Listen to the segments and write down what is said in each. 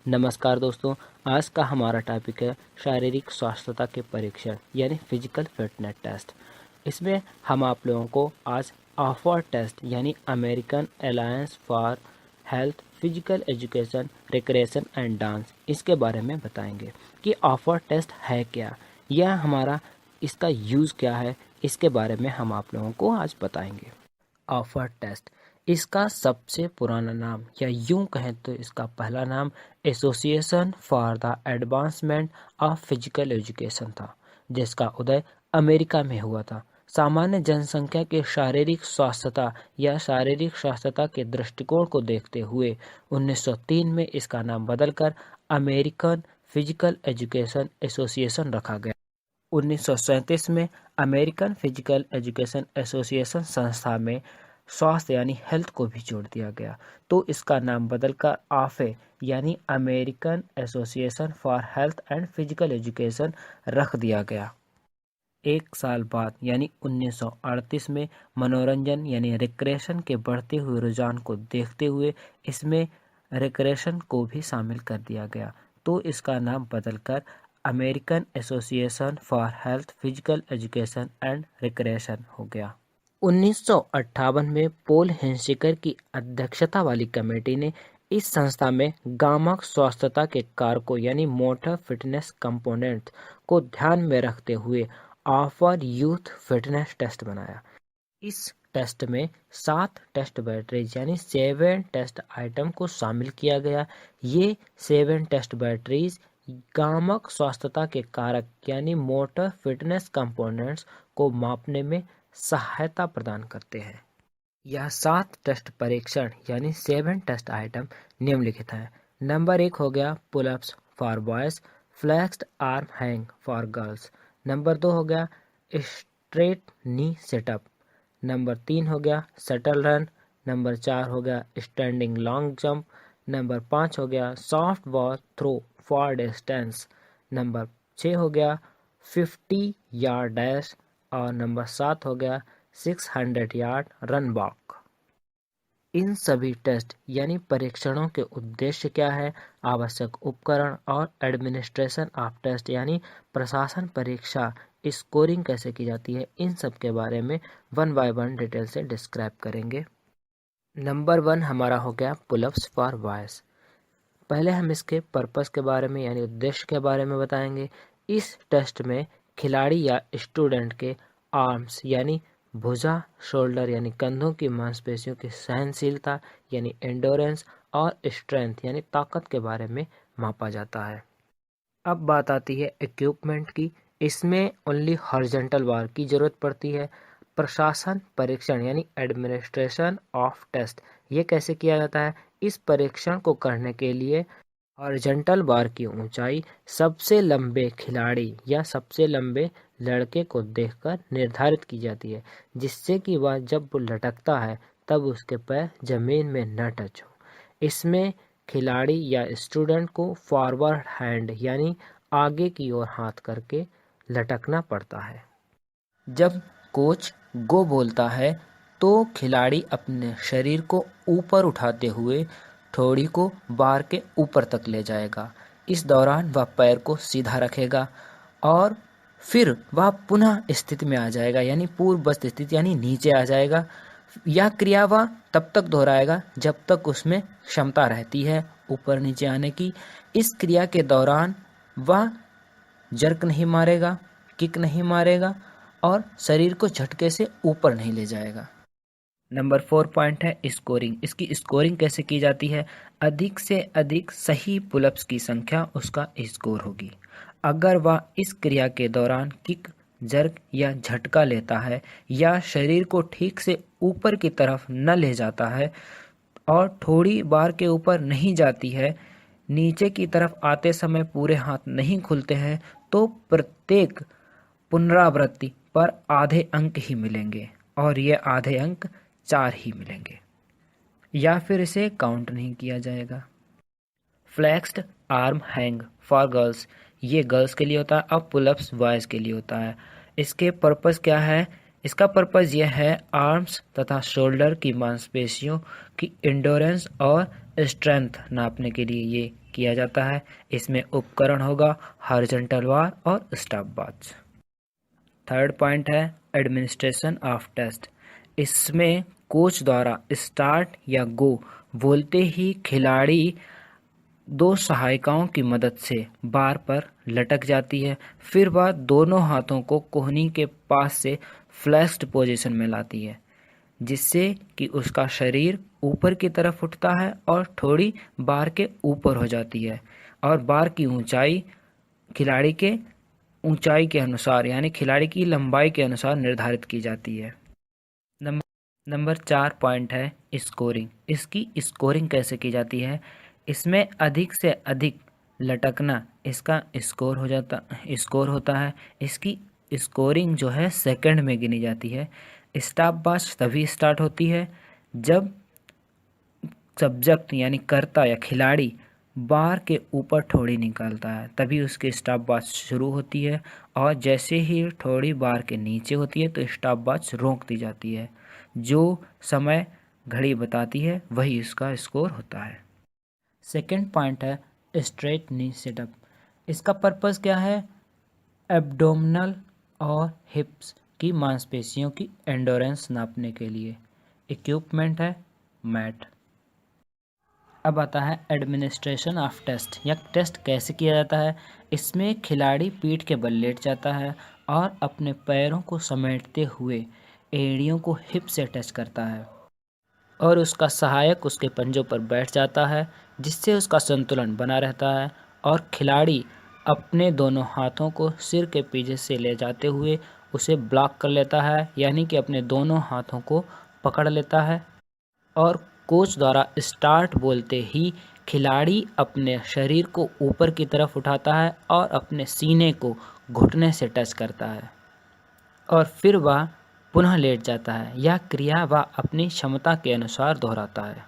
नमस्कार दोस्तों। आज का हमारा टॉपिक है शारीरिक स्वास्थ्यता के परीक्षण यानी फिजिकल फिटनेस टेस्ट। इसमें हम आप लोगों को आज ऑफर टेस्ट यानी American alliance for health physical education recreation and dance इसके बारे में बताएंगे कि ऑफर टेस्ट है क्या, यह हमारा इसका यूज़ क्या है, इसके बारे में हम आप लोगों को आज बताएंगे। ऑफर टेस्ट इसका सबसे पुराना नाम या यूं कहें तो इसका पहला नाम association for the advancement of physical education था, जिसका उदय अमेरिका में हुआ था। सामान्य जनसंख्या के शारीरिक स्वास्थ्यता या शारीरिक स्वास्थ्यता के दृष्टिकोण को देखते हुए 1903 में इसका नाम बदलकर अमेरिकन फिजिकल एजुकेशन एसोसिएशन रखा गया। 1937 में अमेरिकन फिजिकल एजुकेशन एसोसिएशन संस्था में स्वास्थ्य यानी हेल्थ को भी जोड़ दिया गया, तो इसका नाम बदलकर आफे यानी American association for health and physical education रख दिया गया। एक साल बाद यानी 1938 में मनोरंजन यानी रिक्रेशन के बढ़ते हुए रुझान को देखते हुए इसमें रिक्रेशन को भी शामिल कर दिया गया, तो इसका नाम बदलकर American association for health physical education and recreation हो गया। 1958 में पॉल हेंसिकर की अध्यक्षता वाली कमेटी ने इस संस्था में गामक स्वास्थ्यता के कारकों यानी मोटर फिटनेस कंपोनेंट्स को ध्यान में रखते हुए ऑफर यूथ फिटनेस टेस्ट बनाया। इस टेस्ट में 7 टेस्ट बैटरीज यानी 7 टेस्ट आइटम को शामिल किया गया। ये 7 टेस्ट बैटरीज गामक स्वास्थ्यता के कारक यानी मोटर फिटनेस कंपोनेंट्स को मापने में सहायता प्रदान करते हैं। यह 7 टेस्ट परीक्षण यानी 7 टेस्ट आइटम निम्नलिखित हैं। नंबर 1 हो गया pullups for boys, flexed arm hang for girls. Number 2 हो गया स्ट्रेट नी सेटअप। नंबर 3 हो गया शटल रन। नंबर 4 हो गया स्टैंडिंग लॉन्ग जंप। नंबर 5 हो गया soft ball throw for distance. Number 6 हो गया 50 यार्ड डैश और नंबर 7 हो गया 600 यार्ड रन वॉक। इन सभी टेस्ट यानी परीक्षणों के उद्देश्य क्या है, आवश्यक उपकरण और एडमिनिस्ट्रेशन ऑफ टेस्ट यानी प्रशासन परीक्षा स्कोरिंग कैसे की जाती है, इन सब के बारे में 1 बाय 1 डिटेल से डिस्क्राइब करेंगे। नंबर 1 हमारा हो गया पुलअप्स फॉर बॉयज। पहले हम इसके पर्पस के बारे में यानी उद्देश्य के बारे में बताएंगे। इस टेस्ट में खिलाड़ी या स्टूडेंट के आर्म्स यानी भुजा, शोल्डर यानी कंधों की मांसपेशियों की सहनशीलता यानी एंडोरेंस और स्ट्रेंथ यानी ताकत के बारे में मापा जाता है। अब बात आती है इक्विपमेंट की। इसमें ओनली हॉरिजॉन्टल बार की जरूरत पड़ती है। प्रशासन परीक्षण यानी एडमिनिस्ट्रेशन ऑफ टेस्ट ये कैसे किया जाता है, इस परीक्षण को करने के लिए हॉरिजॉन्टल बार की ऊंचाई सबसे लंबे खिलाड़ी या सबसे लंबे लड़के को देखकर निर्धारित की जाती है, जिससे कि वह जब वो लटकता है तब उसके पैर जमीन में न टच हो। इसमें खिलाड़ी या स्टूडेंट को फॉरवर्ड हैंड यानी आगे की ओर हाथ करके लटकना पड़ता है। जब कोच गो बोलता है तो खिलाड़ी अपने शरीर को ऊपर उठाते हुए ठोड़ी को बार के ऊपर तक ले जाएगा। इस दौरान वह पैर को सीधा रखेगा और फिर वह पुनः स्थिति में आ जाएगा यानी पूर्ववत स्थिति यानी नीचे आ जाएगा। यह क्रिया वह तब तक दोहराएगा जब तक उसमें क्षमता रहती है ऊपर नीचे आने की। इस क्रिया के दौरान वह जर्क नहीं मारेगा, किक नहीं मारेगा और शरीर को झटके से ऊपर नहीं ले जाएगा। नंबर 4 पॉइंट है स्कोरिंग। इसकी स्कोरिंग कैसे की जाती है, अधिक से अधिक सही पुलअप्स की संख्या उसका स्कोर होगी। अगर वह इस क्रिया के दौरान किक, जर्क या झटका लेता है या शरीर को ठीक से ऊपर की तरफ न ले जाता है और ठोड़ी बार के ऊपर नहीं जाती है, नीचे की तरफ आते समय पूरे हाथ नहीं खुलते हैं, तो प्रत्येक पुनरावृत्ति पर आधे अंक ही मिलेंगे और ये आधे अंक 4 ही मिलेंगे या फिर इसे काउंट नहीं किया जाएगा। Flexed arm hang for girls ये गर्ल्स के लिए होता है और पुलअप्स बॉयज़ के लिए होता है। इसके पर्पस क्या है, इसका पर्पज़ यह है आर्म्स तथा शोल्डर की मांसपेशियों की एंड्योरेंस और स्ट्रेंथ नापने के लिए ये किया जाता है। इसमें उपकरण होगा हॉरिजॉन्टल बार और स्टॉप बार्स। थर्ड पॉइंट है एडमिनिस्ट्रेशन ऑफ टेस्ट। इसमें कोच द्वारा स्टार्ट या गो बोलते ही खिलाड़ी दो सहायिकाओं की मदद से बार पर लटक जाती है। फिर वह दोनों हाथों को कोहनी के पास से फ्लेक्स्ड पोजीशन में लाती है, जिससे कि उसका शरीर ऊपर की तरफ उठता है और थोड़ी बार के ऊपर हो जाती है और बार की ऊंचाई खिलाड़ी के ऊंचाई के अनुसार यानी खिलाड़ी की लंबाई के अनुसार निर्धारित की जाती है। नंबर 4 पॉइंट है स्कोरिंग। इसकी स्कोरिंग कैसे की जाती है? इसमें अधिक से अधिक लटकना इसका स्कोर होता है। इसकी स्कोरिंग जो है सेकंड में गिनी जाती है। स्टॉप वॉच तभी स्टार्ट होती है जब सब्जेक्ट यानी कर्ता या खिलाड़ी बार के ऊपर ठोड़ी निकालता है, तभी उसकी स्टॉप वॉच शुरू होती है और जैसे ही ठोड़ी बार के नीचे होती है तो स्टॉप वॉच रोक दी जाती है। जो समय घड़ी बताती है वही इसका स्कोर होता है। सेकंड पॉइंट है स्ट्रेट नी सिटअप। इसका पर्पस क्या है? एब्डोमिनल और हिप्स की मांसपेशियों की एंडोरेंस नापने के लिए। इक्विपमेंट है मैट। अब आता है एडमिनिस्ट्रेशन ऑफ टेस्ट या टेस्ट कैसे किया जाता है। इसमें खिलाड़ी पीठ के बल लेट जाता है और अपने पैरों को समेटते हुए एड़ियों को हिप से टच करता है और उसका सहायक उसके पंजों पर बैठ जाता है, जिससे उसका संतुलन बना रहता है और खिलाड़ी अपने दोनों हाथों को सिर के पीछे से ले जाते हुए उसे ब्लॉक कर लेता है, यानी कि अपने दोनों हाथों को पकड़ लेता है और कोच द्वारा स्टार्ट बोलते ही खिलाड़ी अपने शरीर को ऊपर की तरफ उठाता है और अपने सीने को घुटने से टच करता है और फिर वह पुनः लेट जाता है। यह क्रिया वह अपनी क्षमता के अनुसार दोहराता है।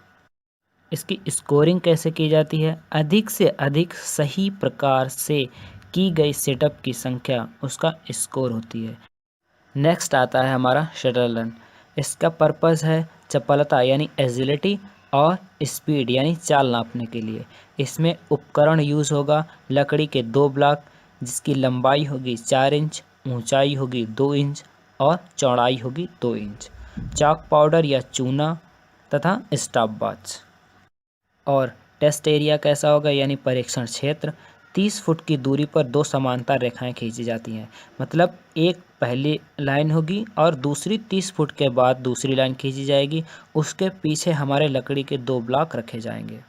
इसकी स्कोरिंग कैसे की जाती है? अधिक से अधिक सही प्रकार से की गई सेटअप की संख्या उसका स्कोर होती है। नेक्स्ट आता है हमारा शटल रन। इसका पर्पस है चपलता यानी एजिलिटी और स्पीड यानी चाल नापने के लिए। इसमें उपकरण यूज़ होगा लकड़ी के 2 ब्लॉक, जिसकी लंबाई होगी 4 इंच, ऊंचाई होगी 2 इंच और चौड़ाई होगी 2 इंच, चाक पाउडर या चूना तथा स्टॉप वॉच। और टेस्ट एरिया कैसा होगा यानी परीक्षण क्षेत्र। 30 फुट की दूरी पर 2 समांतर रेखाएं खींची जाती हैं, मतलब एक पहली लाइन होगी और दूसरी 30 फुट के बाद दूसरी लाइन खींची जाएगी। उसके पीछे हमारे लकड़ी के 2 ब्लॉक रखे जाएंगे।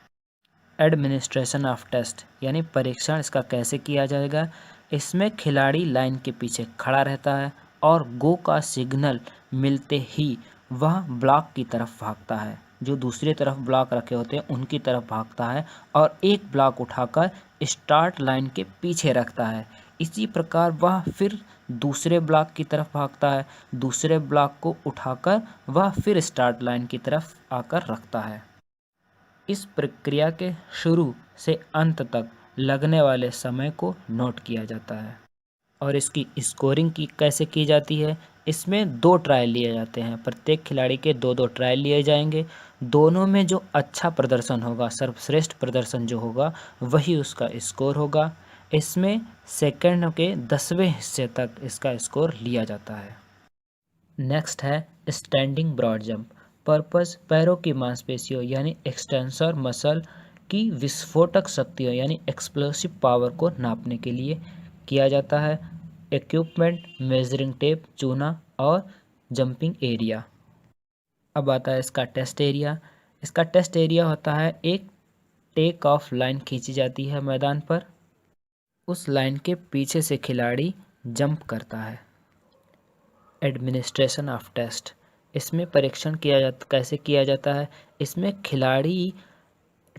एडमिनिस्ट्रेशन ऑफ टेस्ट यानी परीक्षण इसका कैसे किया जाएगा? इसमें खिलाड़ी लाइन के पीछे खड़ा रहता है और गो का सिग्नल मिलते ही वह ब्लॉक की तरफ भागता है, जो दूसरी तरफ ब्लॉक रखे होते हैं उनकी तरफ भागता है और एक ब्लॉक उठाकर स्टार्ट लाइन के पीछे रखता है। इसी प्रकार वह फिर दूसरे ब्लॉक की तरफ भागता है, दूसरे ब्लॉक को उठाकर वह फिर स्टार्ट लाइन की तरफ आकर रखता है। इस प्रक्रिया के शुरू से अंत तक लगने वाले समय को नोट किया जाता है। और इसकी स्कोरिंग की कैसे की जाती है? इसमें 2 ट्रायल लिए जाते हैं, प्रत्येक खिलाड़ी के 2-2 ट्रायल लिए जाएंगे। दोनों में जो अच्छा प्रदर्शन होगा, सर्वश्रेष्ठ प्रदर्शन जो होगा वही उसका स्कोर होगा। इसमें सेकंड के 10वें हिस्से तक इसका स्कोर लिया जाता है। नेक्स्ट है स्टैंडिंग ब्रॉड जंप। पर्पस पैरों की मांसपेशियों यानी एक्सटेंसर मसल की विस्फोटक शक्तियों यानी एक्सप्लोसिव पावर को नापने के लिए किया जाता है। इक्विपमेंट मेजरिंग टेप, चूना और जंपिंग एरिया। अब आता है इसका टेस्ट एरिया। इसका टेस्ट एरिया होता है एक टेक ऑफ लाइन खींची जाती है मैदान पर, उस लाइन के पीछे से खिलाड़ी जंप करता है। Administration of test. इसमें परीक्षण कैसे किया जाता है? इसमें खिलाड़ी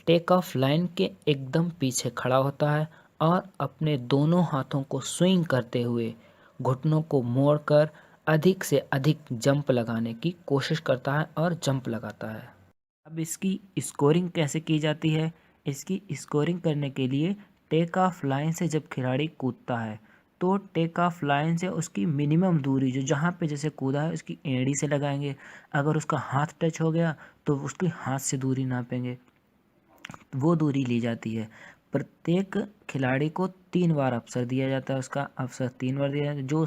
टेक ऑफ लाइन के एकदम पीछे खड़ा होता है और अपने दोनों हाथों को स्विंग करते हुए घुटनों को मोड़कर अधिक से अधिक जंप लगाने की कोशिश करता है और जंप लगाता है। अब इसकी स्कोरिंग कैसे की जाती है? इसकी स्कोरिंग करने के लिए टेक ऑफ लाइन से जब खिलाड़ी कूदता है तो टेक ऑफ लाइन से उसकी मिनिमम दूरी जो जहाँ पे जैसे कूदा है उसकी एड़ी से लगाएंगे। अगर उसका हाथ टच हो गया तो उसकी हाथ से दूरी नापेंगे, वो दूरी ली जाती है। प्रत्येक खिलाड़ी को 3 बार अवसर दिया जाता है, उसका अवसर 3 बार दिया जाता है। जो